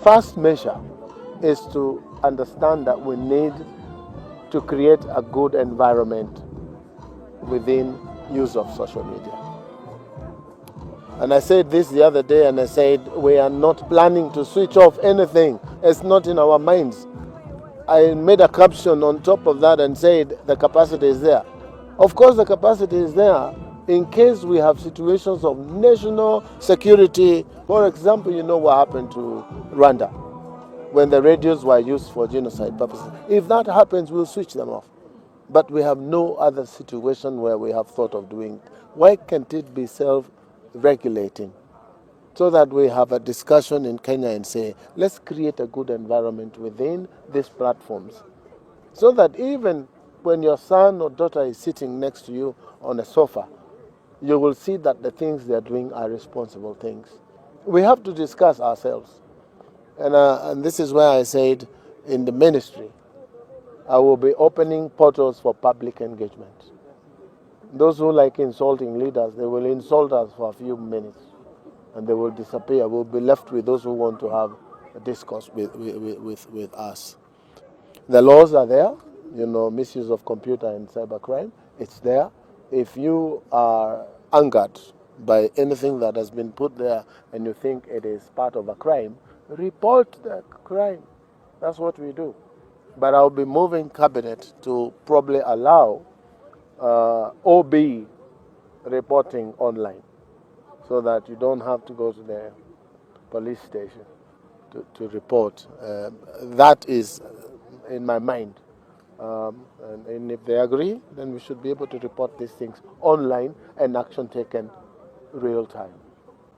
first measure is to understand that we need to create a good environment within use of social media. And I said this the other day, and I said we are not planning to switch off anything. It's not in our minds. I made a caption on top of that and said the capacity is there. Of course, the capacity is there in case we have situations of national security. For example, you know what happened to Rwanda when the radios were used for genocide purposes. If that happens, we'll switch them off. But we have no other situation where we have thought of doing it. Why can't it be self-regulating? So that we have a discussion in Kenya and say, let's create a good environment within these platforms. So that even when your son or daughter is sitting next to you on a sofa, you will see that the things they are doing are responsible things. We have to discuss ourselves. And this is where I said in the ministry, I will be opening portals for public engagement. Those who like insulting leaders, they will insult us for a few minutes and they will disappear. We'll be left with those who want to have a discourse with us. The laws are there, you know, misuse of computer and cybercrime, it's there. If you are angered by anything that has been put there and you think it is part of a crime, report the crime. That's what we do. But I'll be moving cabinet to probably allow OB reporting online so that you don't have to go to the police station to report. That is in my mind. And if they agree, then we should be able to report these things online and action taken real time.